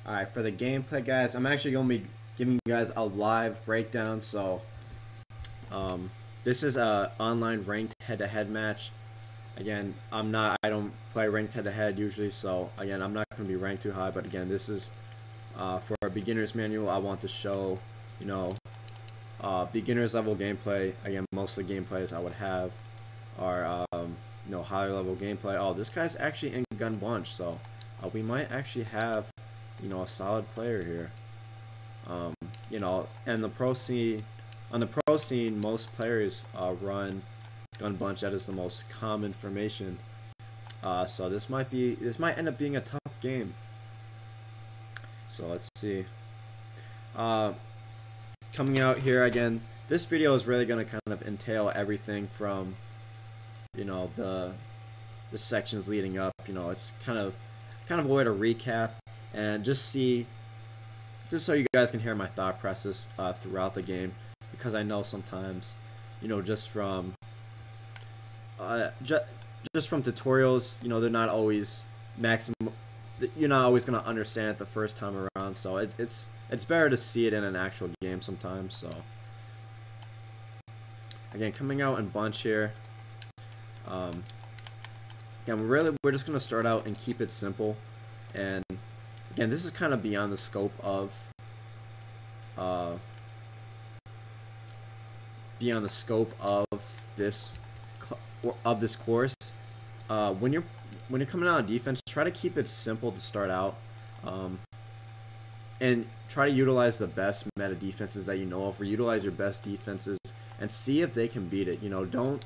Alright, for the gameplay, guys, I'm actually going to be giving you guys a live breakdown. So, this is a online ranked head-to-head match. Again, I don't play ranked head-to-head usually, so again, I'm not going to be ranked too high. But again, this is for a beginner's manual. I want to show, beginner's level gameplay. Again, most of the gameplays I would have are, higher level gameplay. Oh, this guy's actually in gun bunch, so we might actually have a solid player here. And the pro scene, on the pro scene, most players run gun bunch. That is the most common formation. So this might end up being a tough game. So let's see. Coming out here again, this video is really going to kind of entail everything from the sections leading up. It's kind of a way to recap and just so you guys can hear my thought process throughout the game, because I know sometimes just from tutorials, they're not always maximum. You're not always going to understand it the first time around, so it's better to see it in an actual game sometimes. So again, coming out in bunch here. Again, we're just going to start out and keep it simple. And again, this is kind of beyond the scope of this course. When you're coming out on defense, try to keep it simple to start out, and try to utilize the best meta defenses that you know of, or utilize your best defenses and see if they can beat it. Don't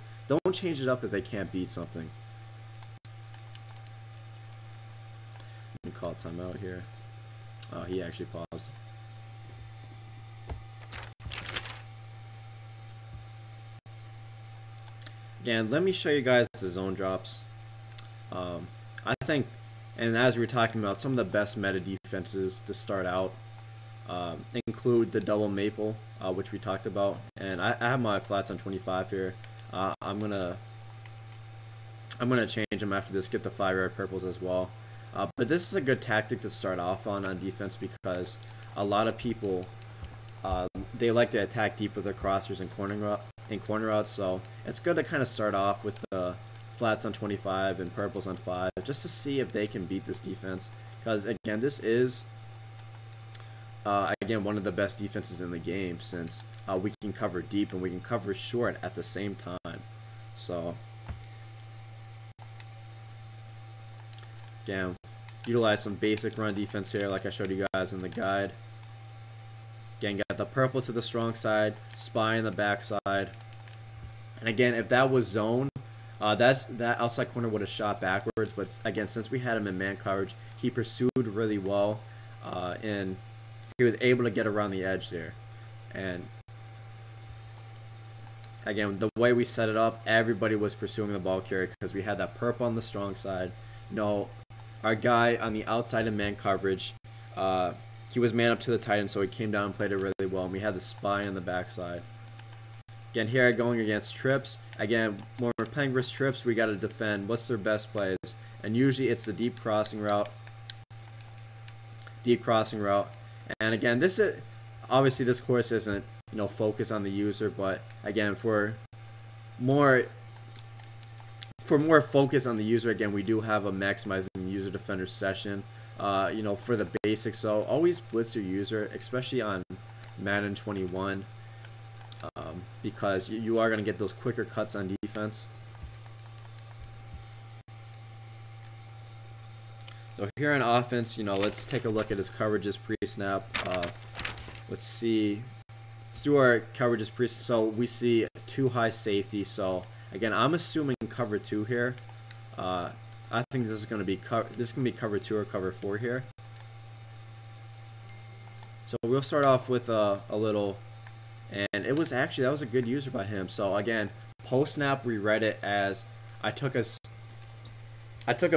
change it up if they can't beat something. Let me call timeout here. Oh, he actually paused. Again, let me show you guys the zone drops. I think, and as we were talking about, some of the best meta defenses to start out include the double maple, which we talked about. And I have my flats on 25 here. I'm gonna change them after this. Get the 5 red purples as well. But this is a good tactic to start off on defense, because a lot of people they like to attack deep with their crossers and corner routes. So it's good to kind of start off with the flats on 25 and purples on 5, just to see if they can beat this defense. Because again, this is one of the best defenses in the game, since we can cover deep and we can cover short at the same time. So again, utilize some basic run defense here, like I showed you guys in the guide. Again, got the purple to the strong side, spy in the back side. And again, if that was zone, that outside corner would have shot backwards. But again, since we had him in man coverage, he pursued really well, and he was able to get around the edge there. And again, the way we set it up, everybody was pursuing the ball carrier, because we had that purple on the strong side. Our guy on the outside of man coverage, he was man up to the tight end, so he came down and played it really well. And we had the spy on the backside. Again, here going against trips. Again, when we're playing versus trips, we got to defend. What's their best plays? And usually it's the deep crossing route. And again, this is obviously, this course isn't focused on the user, but again, for more focus on the user, again, we do have a maximizing user defender session. For the basics, so always blitz your user, especially on Madden 21, because you are going to get those quicker cuts on defense. So here on offense, let's take a look at his coverages pre-snap. Let's do our coverages pre. So we see 2 high safety. So again, I'm assuming cover 2 here. I think this is going to be cover 2 or cover 4 here. So we'll start off with a little, and that was a good user by him. So again, post snap, we read it as I took a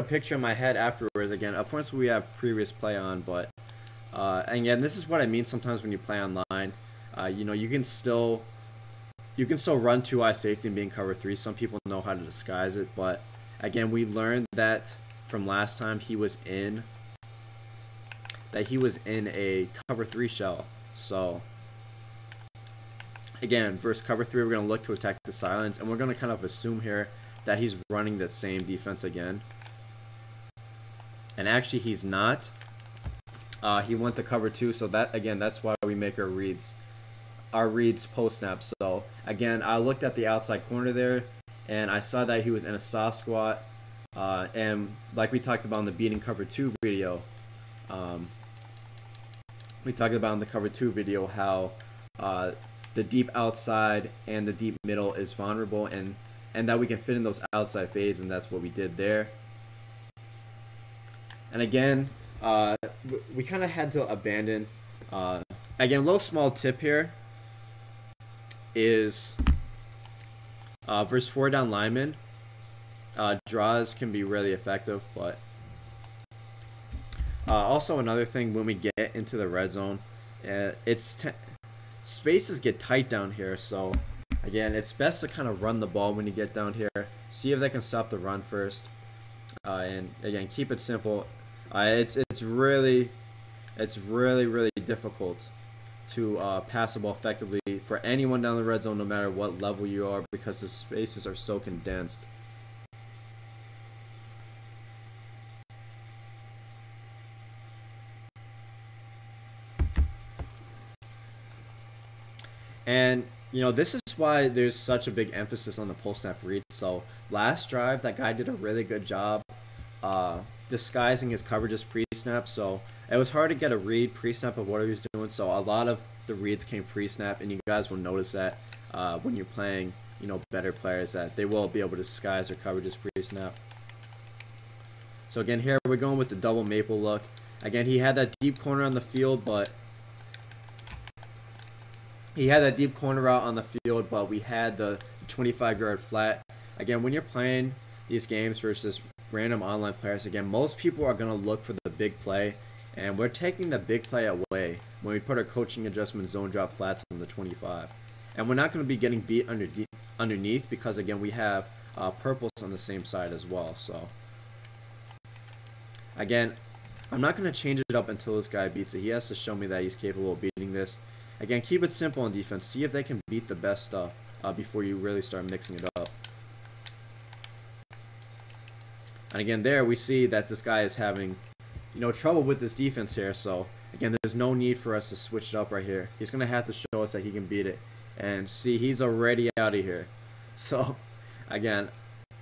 picture in my head afterwards. Again, of course we have previous play on, but again, this is what I mean sometimes when you play online. You can still run 2 high safety and be in cover 3. Some people know how to disguise it, but again, we learned that from last time he was in that he was in a cover 3 shell. So again, versus cover 3, we're going to look to attack the silence, and we're going to kind of assume here that he's running the same defense again. And actually he's not. He went to cover 2, so that, again, that's why we make our reads post snap. So again, I looked at the outside corner there, and I saw that he was in a soft squat, and like we talked about in the beating cover 2 video, how the deep outside and the deep middle is vulnerable, and that we can fit in those outside fades, and that's what we did there. And again, we kind of had to abandon. Again, a little small tip here is versus 4 down linemen, draws can be really effective, but also another thing, when we get into the red zone, spaces get tight down here, so again, it's best to kind of run the ball when you get down here, see if they can stop the run first, and again, keep it simple. It's really difficult to pass the ball effectively for anyone down the red zone, no matter what level you are, because the spaces are so condensed. And you know, this is why there's such a big emphasis on the post snap read. So last drive, that guy did a really good job disguising his coverages pre-snap, so it was hard to get a read pre-snap of what he was doing, so a lot of the reads came pre-snap, and you guys will notice that when you're playing, you know, better players, that they will be able to disguise their coverages pre-snap. So again, here we're going with the double maple look. Again, he had that deep corner on the field, but we had the 25-yard flat. Again, when you're playing these games versus random online players, again, most people are going to look for the big play, and we're taking the big play away when we put our coaching adjustment zone drop flats on the 25. And we're not going to be getting beat underneath because, again, we have purples on the same side as well. So again, I'm not going to change it up until this guy beats it. He has to show me that he's capable of beating this. Again, keep it simple on defense. See if they can beat the best stuff before you really start mixing it up. And again, there we see that this guy is having, you know, trouble with this defense here. So again, there's no need for us to switch it up right here. He's gonna have to show us that he can beat it. And see, he's already out of here. So again,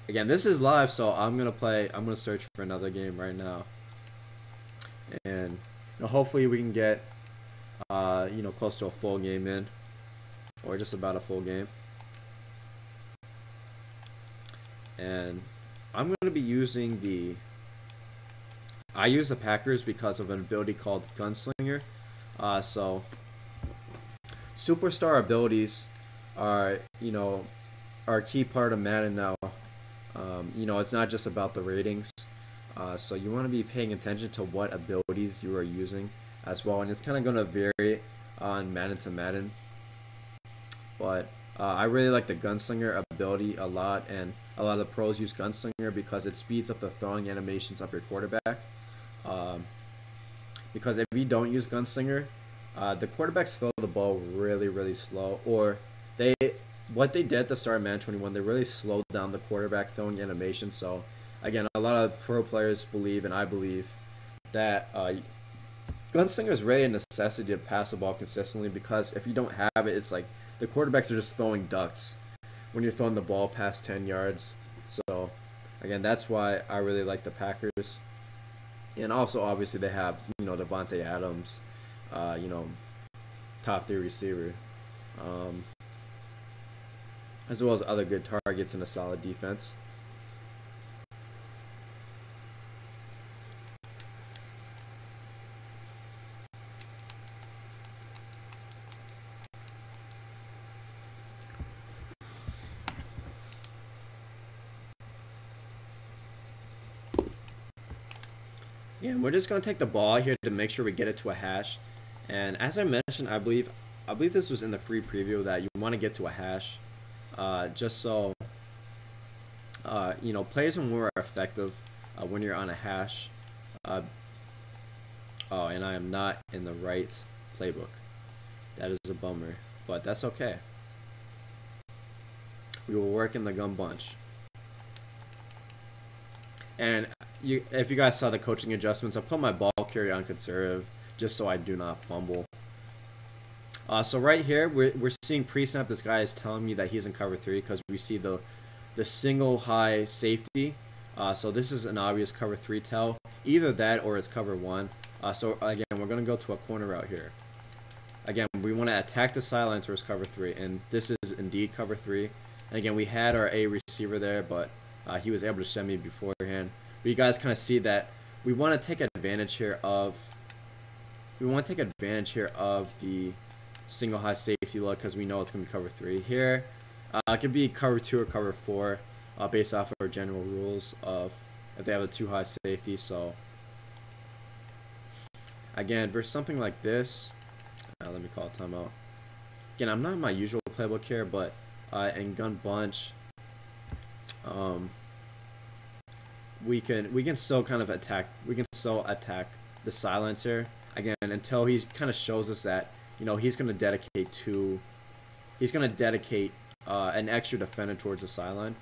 this is live. So I'm gonna search for another game right now, and you know, hopefully we can get you know, close to a full game in, or just about a full game. And I'm going to be using I use the Packers because of an ability called Gunslinger. So superstar abilities are, you know, are a key part of Madden now. You know, it's not just about the ratings. So you want to be paying attention to what abilities you are using as well, and it's kind of going to vary on Madden to Madden. But I really like the Gunslinger ability a lot, and a lot of the pros use Gunslinger because it speeds up the throwing animations of your quarterback. Because if you don't use Gunslinger, the quarterbacks throw the ball really slow, or what they did at the start of Madden 21, they really slowed down the quarterback throwing animation. So again, a lot of pro players believe, and I believe, that Gunslinger is really a necessity to pass the ball consistently, because if you don't have it, it's like the quarterbacks are just throwing ducks when you're throwing the ball past 10 yards. So again, that's why I really like the Packers. And also, obviously, they have, you know, Devontae Adams, you know, top 3 receiver, as well as other good targets and a solid defense. Yeah, and we're just going to take the ball here to make sure we get it to a hash. And as I mentioned, I believe this was in the free preview, that you want to get to a hash, just so you know, plays are more effective when you're on a hash. Oh, and I am not in the right playbook. That is a bummer, but that's okay. We will work in the gun bunch. And if you guys saw the coaching adjustments, I put my ball carrier on conservative just so I do not fumble. So right here, we're seeing pre-snap. This guy is telling me that he's in cover 3 because we see the single high safety. So this is an obvious cover 3 tell. Either that or it's cover 1. So again, we're going to go to a corner route here. Again, we want to attack the sidelines versus cover 3, and this is indeed cover 3. And again, we had our A receiver there, but he was able to send me beforehand. But you guys kind of see that we want to take advantage here of the single high safety look because we know it's going to be cover 3 here. It could be cover 2 or cover 4 based off of our general rules of if they have a too high safety. So again, versus something like this, let me call a timeout. Again, I'm not in my usual playbook here, but in gun bunch, we can still kind of attack. We can still attack the silencer again until he kind of shows us that he's going to dedicate an extra defender towards the sideline.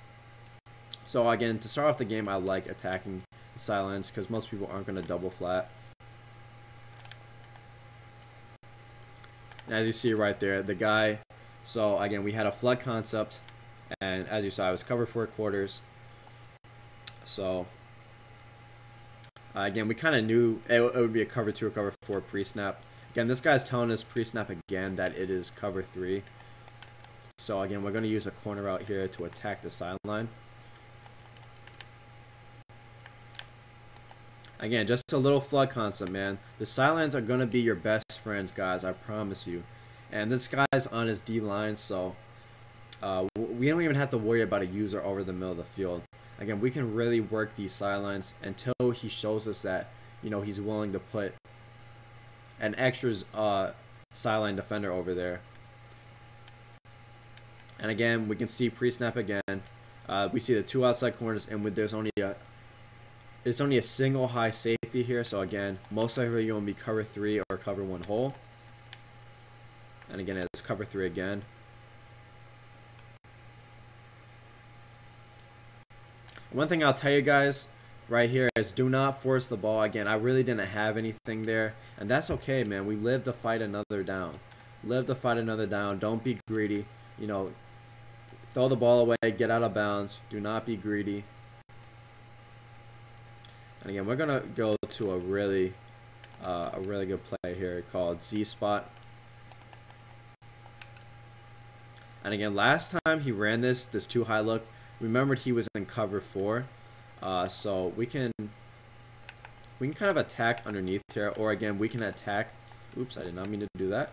So again, to start off the game, I like attacking the sidelines because most people aren't going to double flat. And as you see right there, the guy. So again, we had a flood concept, and as you saw, it was cover 4 quarters. So again, we kind of knew it would be a cover 2 or cover 4 pre-snap. Again, this guy's telling us pre-snap again that it is cover 3. So again, we're going to use a corner out here to attack the sideline. Again, just a little flood concept, man. The sidelines are going to be your best friends, guys. I promise you. And this guy's on his D-line, so we don't even have to worry about a user over the middle of the field. Again, we can really work these sidelines until he shows us that, he's willing to put an extra sideline defender over there. And again, we can see pre-snap again. We see the 2 outside corners, and there's only a single high safety here. So again, most likely you're going to be cover 3 or cover 1 hole. And again, it's cover 3 again. One thing I'll tell you guys right here is do not force the ball. Again, I really didn't have anything there, and that's okay, man. We live to fight another down. Live to fight another down. Don't be greedy. Throw the ball away, get out of bounds. Do not be greedy. And again, we're gonna go to a really good play here called Z spot. And again, last time he ran this too high look, remembered he was in cover 4, so we can kind of attack underneath here, or again we can attack. Oops, I did not mean to do that.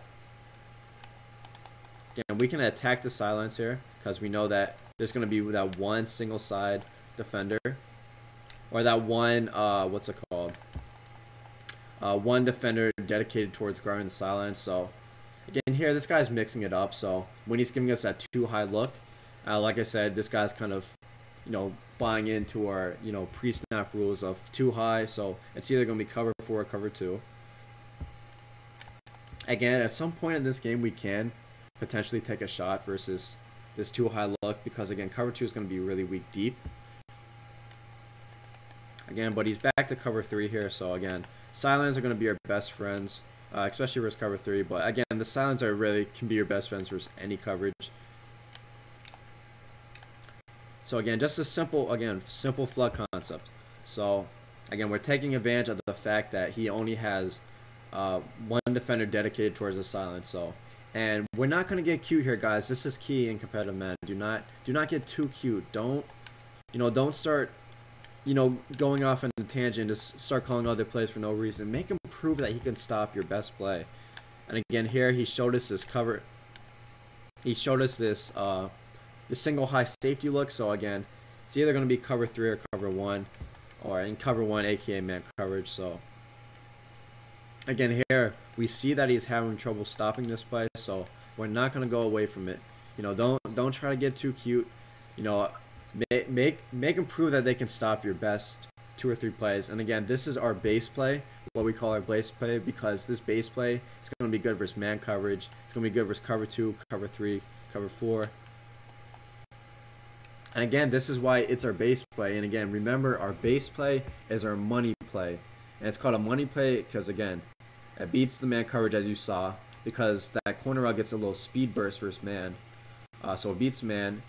Again, we can attack the sidelines here because we know that there's going to be that one single side defender, or that one what's it called? One defender dedicated towards guarding the sidelines. So again, here this guy's mixing it up. So when he's giving us that too high look, like I said, this guy's kind of buying into our pre-snap rules of too high. So it's either going to be cover 4 or cover 2. Again, at some point in this game, we can potentially take a shot versus this too high look because again, cover 2 is going to be really weak deep. Again, but he's back to cover 3 here. So again, sidelines are going to be our best friends, especially versus cover 3. But again, the sidelines can be your best friends versus any coverage. So again, just a simple flood concept. So again, we're taking advantage of the fact that he only has one defender dedicated towards the sideline. So, and we're not going to get cute here, guys. This is key in competitive Madden. Do not get too cute. Don't start going off on a tangent. Just start calling other plays for no reason. Make him prove that he can stop your best play. And again, here he showed us this cover. He showed us this the single high safety look. So again, it's either going to be cover 3 or cover 1, or in cover 1, aka man coverage. So again, here we see that he's having trouble stopping this play, so we're not going to go away from it. Don't try to get too cute. Make them prove that they can stop your best 2 or 3 plays. And again, this is our base play, what we call our base play, because this base play is going to be good versus man coverage. It's going to be good versus cover 2, cover 3, cover 4. And again, this is why it's our base play. And again, remember, our base play is our money play. And it's called a money play because, again, it beats the man coverage, as you saw, because that corner route gets a little speed burst versus man. So it beats man.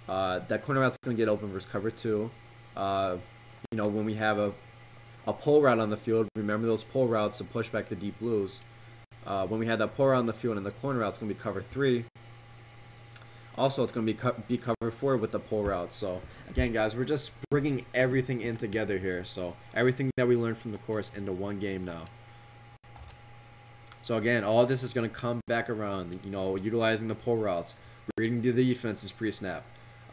That corner route's going to get open versus cover 2. You know, when we have a pull route on the field, remember those pull routes to push back the deep blues. When we have that pull route on the field and the corner route, it's going to be cover 3. Also, it's going to be cover 4 with the pull route. So, again, guys, we're just bringing everything in together here. So, everything that we learned from the course into one game now. So, again, all this is going to come back around, you know, utilizing the pull routes, reading the defenses pre-snap,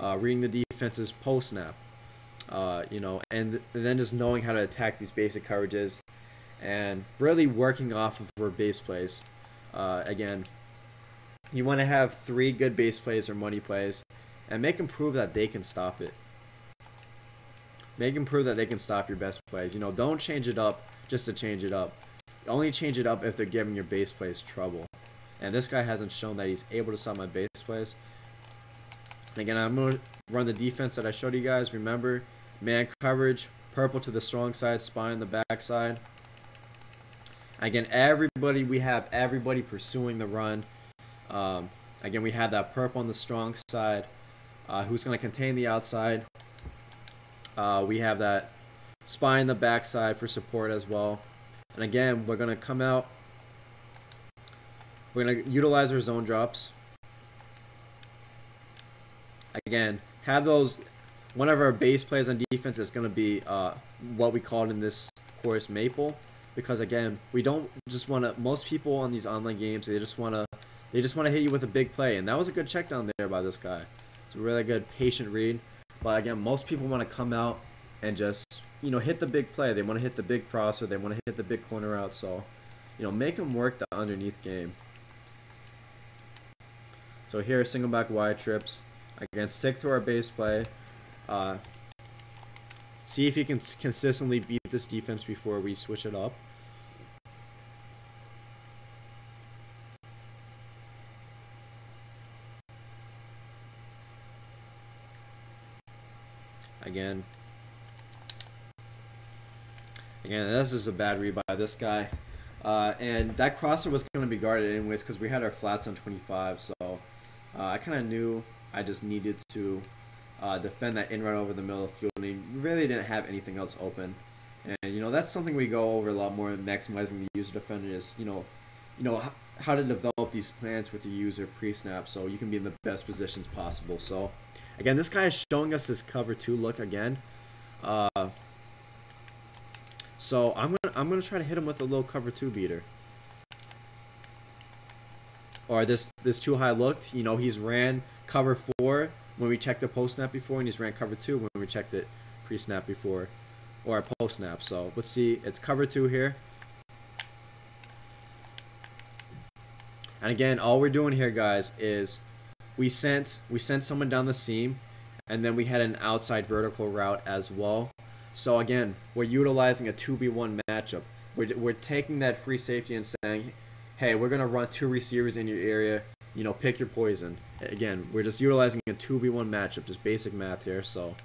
reading the defenses post-snap, you know, and then just knowing how to attack these basic coverages and really working off of our base plays. Again, you want to have 3 good base plays or money plays and make them prove that they can stop it. Make them prove that they can stop your best plays. You know, don't change it up just to change it up. Only change it up if they're giving your base plays trouble. And this guy hasn't shown that he's able to stop my base plays. And again, I'm going to run the defense that I showed you guys. Remember, man coverage, purple to the strong side, spine the back side. Again, we have everybody pursuing the run. Again, we have that purple on the strong side, who's going to contain the outside. We have that spine the back side for support as well. And again, we're going to come out. We're going to utilize our zone drops. Again, have those. One of our base plays on defense is going to be what we called in this course maple, because again, we don't just want to. Most people on these online games, they just want to hit you with a big play, and that was a good check down there by this guy. It's a really good patient read. But again, most people want to come out and just, you know, hit the big play. They want to hit the big crosser. They want to hit the big corner out. So, you know, make them work the underneath game. So here, single back wide trips. Again, stick to our base play. See if you can consistently beat this defense before we switch it up. Again, this is a bad read by this guy. And that crosser was going to be guarded anyways because we had our flats on 25. So I kind of knew I just needed to defend that in right over the middle of the field. And he really didn't have anything else open. And, you know, that's something we go over a lot more in maximizing the user defender is, you know how to develop these plans with the user pre-snap so you can be in the best positions possible. So, again, this guy is showing us this cover 2 look again. So I'm gonna try to hit him with a little cover 2 beater. Or this too high look. You know, he's ran cover 4 when we checked the post snap before, and he's ran cover 2 when we checked it pre-snap before, or post snap. So let's see. It's cover 2 here. And again, all we're doing here, guys, is we sent someone down the seam, and then we had an outside vertical route as well. So again, we're utilizing a 2v1 matchup. We're taking that free safety and saying, hey, we're gonna run 2 receivers in your area. You know, pick your poison. Again, we're just utilizing a 2v1 matchup, just basic math here. So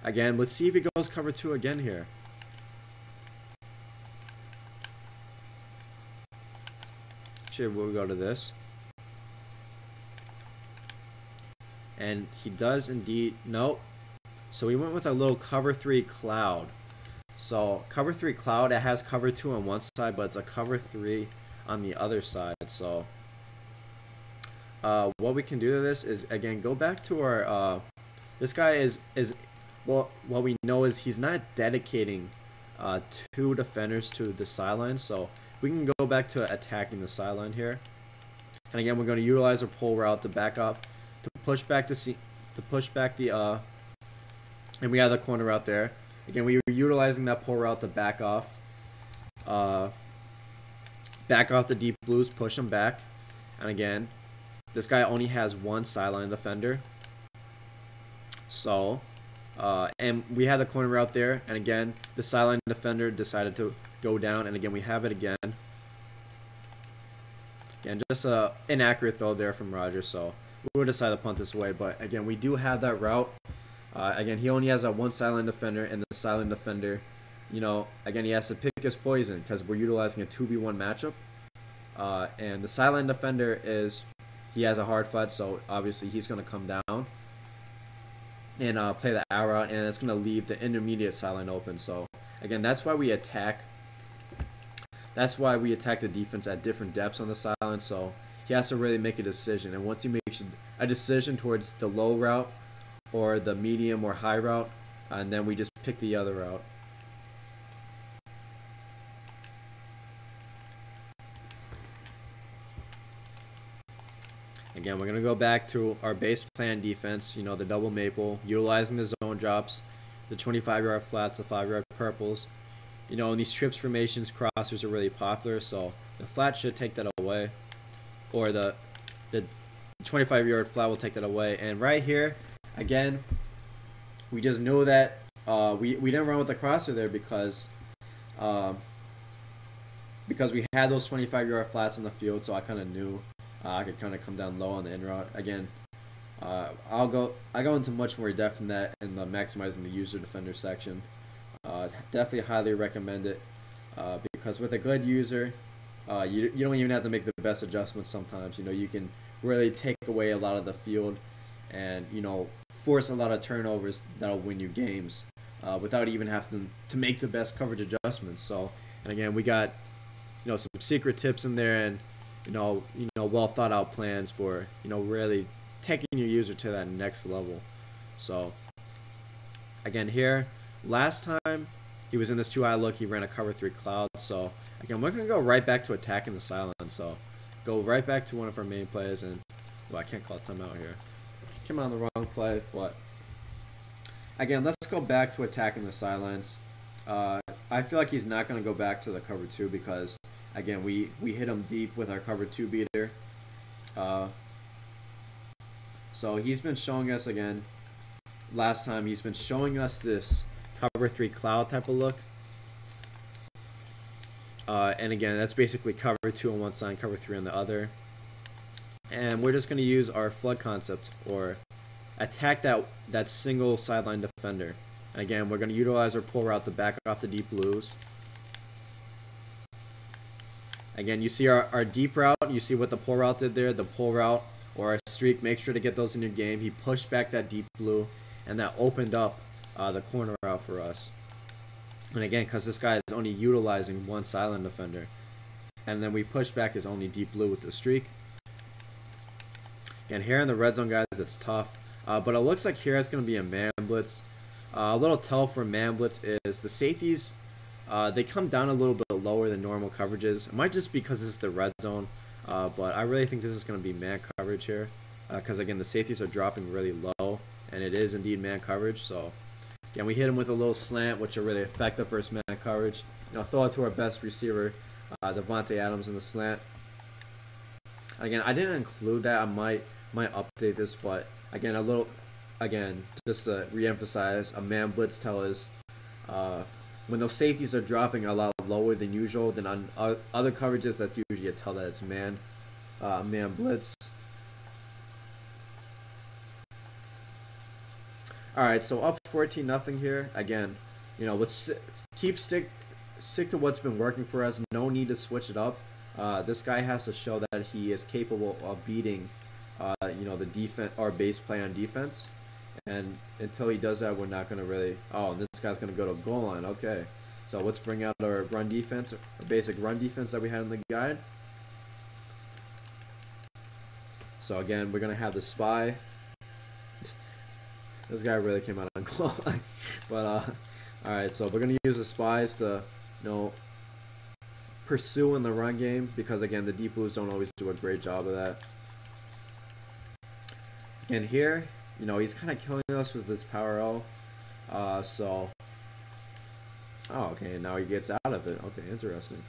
again, let's see if he goes cover 2 again here. Sure, we'll go to this. And he does indeed, nope. So we went with a little cover 3 cloud. So cover 3 cloud, it has cover 2 on one side, but it's a cover 3 on the other side. So what we can do to this is, again, go back to our, this guy is well, what we know is he's not dedicating 2 defenders to the sideline. So we can go back to attacking the sideline here. And again, we're going to utilize our pull route to back up, to push back the, and we have the corner route there. Again, we were utilizing that pull route to back off the deep blues, push them back. And again, this guy only has 1 sideline defender. So And we had the corner route there, and again, the sideline defender decided to go down, and again, we have it again. Again, just an inaccurate throw there from Rodgers, so we would decide to punt this away. But again, we do have that route. Again, he only has that one sideline defender, and the sideline defender, you know, again, he has to pick his poison because we're utilizing a 2v1 matchup. And the sideline defender he has a hard flat, so obviously he's going to come down and play the out route, and it's going to leave the intermediate sideline open. So again, that's why we attack. That's why we attack the defense at different depths on the sideline. So he has to really make a decision, and once he makes a decision towards the low route or the medium or high route, and then we just pick the other route. Again, we're going to go back to our base plan defense, you know, the double maple, utilizing the zone drops, the 25-yard flats, the 5-yard purples. You know, in these trips formations, crossers are really popular, so the flat should take that away. Or the 25-yard flat will take that away. And right here, again, we just knew that we didn't run with the crosser there because we had those 25-yard flats in the field, so I kind of knew I could kind of come down low on the in route. Again, I go into much more depth than that in the maximizing the user defender section. Definitely highly recommend it because with a good user, you don't even have to make the best adjustments sometimes. You know, you can really take away a lot of the field and, you know, force a lot of turnovers that'll win you games without even having to make the best coverage adjustments. So, and again, we got, you know, some secret tips in there, and you know, well thought out plans for, you know, really taking your user to that next level. So again, here last time he was in this 2-eye look, he ran a cover 3 cloud. So again, we're gonna go right back to attacking the silence. So go right back to one of our main plays, and well, I can't call a timeout here. Came on the wrong play, but again, let's go back to attacking the silence. I feel like he's not gonna go back to the cover 2 because again, we hit him deep with our cover 2 beater. So he's been showing us, again, last time he's been showing us this cover 3 cloud type of look. And again, that's basically cover 2 on one side, cover 3 on the other. And we're just going to use our flood concept, or attack that single sideline defender. And again, we're going to utilize our pull route to back off the deep blues. Again, you see our deep route, you see what the pull route did there, the pull route or a streak, make sure to get those in your game. He pushed back that deep blue, and that opened up the corner route for us. And again, because this guy is only utilizing one silent defender. And then we push back his only deep blue with the streak. Again, here in the red zone, guys, it's tough. But it looks like here it's going to be a man blitz. A little tell for man blitz is the safeties, they come down a little bit lower than normal coverages. It might just be because this is the red zone, but I really think this is going to be man coverage here, because again, the safeties are dropping really low, and it is indeed man coverage. So again, we hit him with a little slant, which will really affect the first man coverage. You know, throw it to our best receiver, Devontae Adams, in the slant. Again, I didn't include that. I might update this, but again, just to reemphasize, a man blitz tell is when those safeties are dropping a lot lower than usual, then on other coverages, that's usually a tell that it's man blitz. All right, so up 14-0 here. Again, you know, let's stick to what's been working for us. No need to switch it up. This guy has to show that he is capable of beating, you know, the defense or base play on defense. And until he does that, we're not going to really... Oh, and this guy's going to go to goal line. Okay. So let's bring out our run defense, our basic run defense that we had in the guide. So again, we're going to have the spy. This guy really came out on goal line. But, alright, so we're going to use the spies to, you know, pursue in the run game, because again, the deep blues don't always do a great job of that. And here, you know, he's kind of killing us with this power L. So, oh, okay, now he gets out of it. Okay, interesting.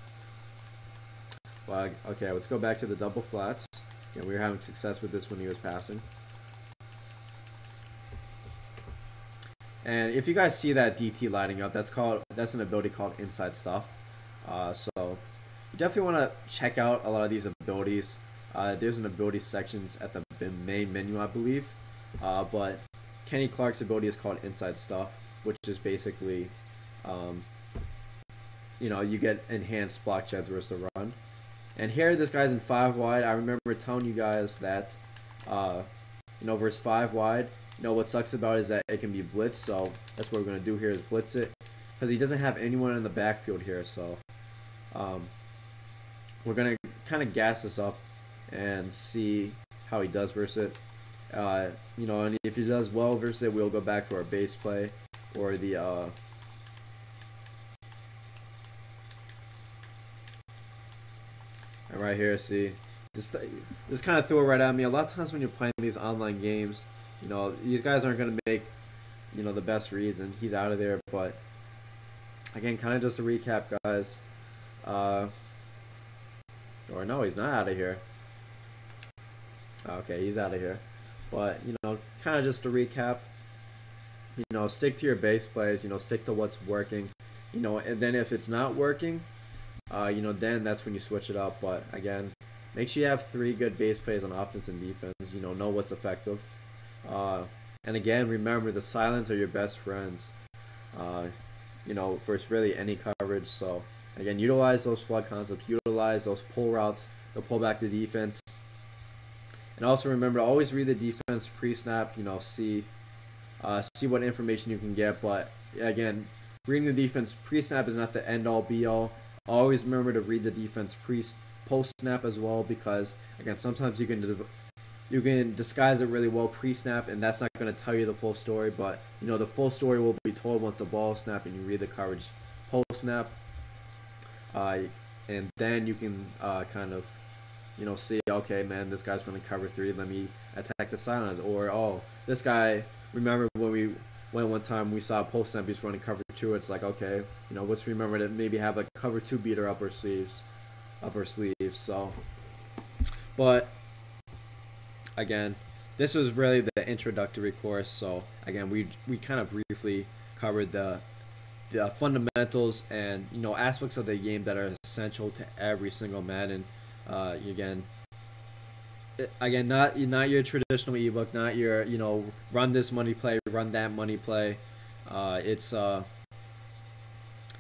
Well, okay, let's go back to the double flats. Yeah, we were having success with this when he was passing. And if you guys see that DT lighting up, that's an ability called Inside Stuff. So you definitely want to check out a lot of these abilities. There's an ability sections at the main menu, I believe. But Kenny Clark's ability is called Inside Stuff, which is basically, you get enhanced block jets versus the run. And here, this guy's in 5 wide. I remember telling you guys that, versus 5 wide, what sucks about it is that it can be blitzed. So that's what we're going to do here is blitz it. Because he doesn't have anyone in the backfield here. So we're going to kind of gas this up and see how he does versus it. And if he does well versus it, we'll go back to our base play or the and right here, see, this kind of threw it right at me. A lot of times when you're playing these online games, these guys aren't going to make, the best reads, and he's out of there. But again, kind of just a recap, guys. Or no, he's not out of here. Okay, he's out of here. But, kind of just a recap. Stick to your base plays. Stick to what's working. And then if it's not working, then that's when you switch it up. But again, make sure you have 3 good base plays on offense and defense. Know what's effective. And again, remember the silents are your best friends. For really any coverage. So again, utilize those flood concepts. Utilize those pull routes to pull back the defense. And also remember to always read the defense pre-snap. See what information you can get. But again, reading the defense pre-snap is not the end-all, be-all. Always remember to read the defense post-snap as well, because again, sometimes you can disguise it really well pre-snap, and that's not going to tell you the full story. But the full story will be told once the ball is snapped and you read the coverage post-snap. And then you can kind of see, okay, man, this guy's running cover 3. Let me attack the silence. Or, oh, this guy, remember when we went one time, we saw post snap, he's running cover 2. It's like, okay, let's remember to maybe have like cover 2 beater up our sleeves. So, but again, this was really the introductory course. So again, we kind of briefly covered the fundamentals and aspects of the game that are essential to every single Madden. Again, not your traditional ebook, not your run this money play, run that money play.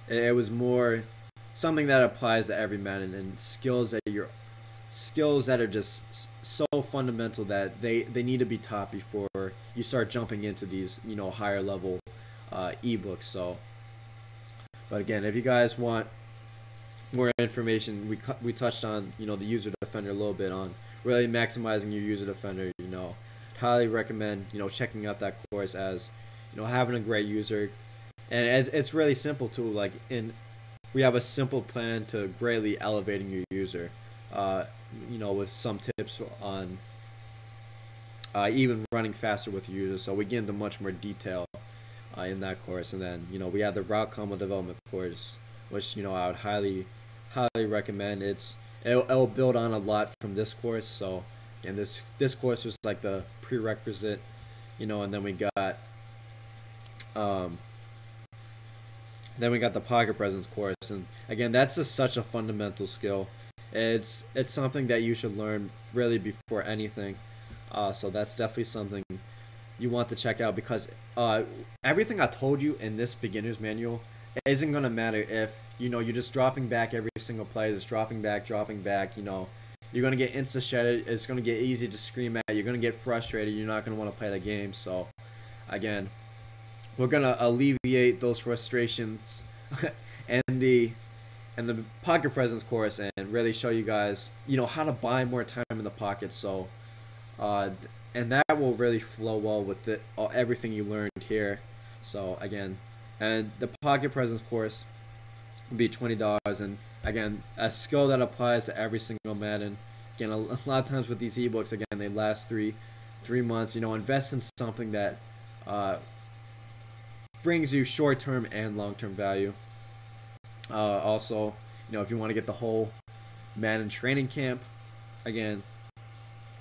It was more something that applies to every Madden, and skills that are just so fundamental that they need to be taught before you start jumping into these higher level ebooks. So, but again, if you guys want more information, we touched on the user defender a little bit on really maximizing your user defender. Highly recommend checking out that course, as having a great user, and it's really simple too. Like we have a simple plan to greatly elevating your user, with some tips on even running faster with your users. So we get into much more detail in that course, and then we have the route combo development course, which I would highly recommend. It'll build on a lot from this course. So and this course was like the prerequisite, and then we got the pocket presence course, and again, that's just such a fundamental skill. It's something that you should learn really before anything. So that's definitely something you want to check out, because everything I told you in this beginner's manual isn't going to matter if you're just dropping back every single play, just dropping back. You're going to get insta-shedded. It's going to get easy to scream at. You're going to get frustrated. You're not going to want to play the game. So again, we're going to alleviate those frustrations and the pocket presence course, and really show you guys how to buy more time in the pocket. So and that will really flow well with everything you learned here. So again, and the pocket presence course will be $20, and again, a skill that applies to every single Madden. Again, a lot of times with these ebooks, again, they last three months. Invest in something that brings you short-term and long-term value. Also, if you want to get the whole Madden training camp, again,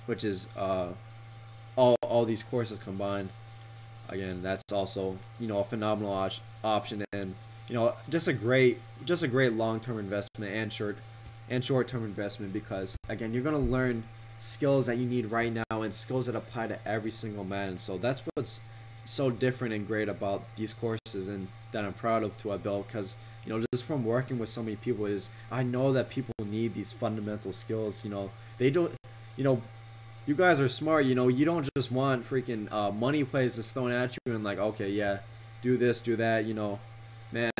which is all these courses combined, Again, that's also, you know, a phenomenal option, and you know, just a great long-term investment and short-term investment, because again, you're gonna learn skills that you need right now and skills that apply to every single man. So that's what's so different and great about these courses, and that I'm proud of to have built, because you know, just from working with so many people, is I know that people need these fundamental skills. You know, they don't, you know, you guys are smart. You know, you don't just want freaking money plays just thrown at you and like, okay, yeah, do this, do that. You know, man,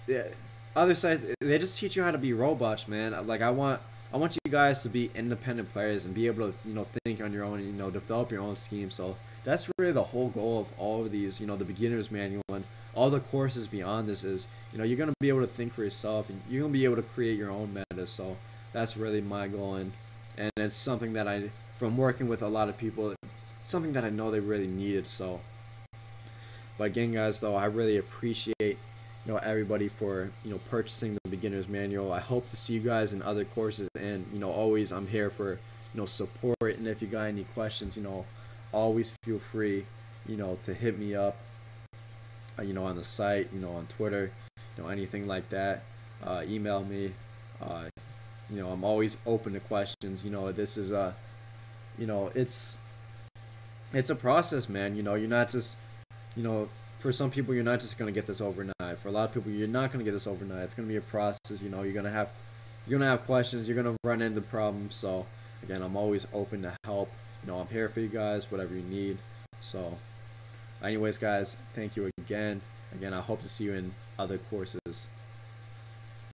yeah, other sides, they just teach you how to be robots, man. Like I want you guys to be independent players and be able to, you know, think on your own and, you know, develop your own scheme. So that's really the whole goal of all of these, you know, the beginner's manual and all the courses beyond this is, you know, you're gonna be able to think for yourself and you're gonna be able to create your own meta. So that's really my goal, and it's something that I, from working with a lot of people, something that I know they really needed. So, but again, guys, though, I really appreciate, you know, everybody for, you know, purchasing the beginner's manual. I hope to see you guys in other courses, and you know, always I'm here for, you know, support. And if you got any questions, you know, always feel free, you know, to hit me up, you know, on the site, you know, on Twitter, you know, anything like that. Email me. You know, I'm always open to questions. You know, this is a, you know, it's a process, man. You know, you're not just, you know, for some people, you're not just gonna get this overnight. For a lot of people, you're not gonna get this overnight. It's gonna be a process. You know, you're gonna have questions. You're gonna run into problems. So again, I'm always open to help. You know, I'm here for you guys, whatever you need. So, anyways, guys, thank you again. Again, I hope to see you in other courses.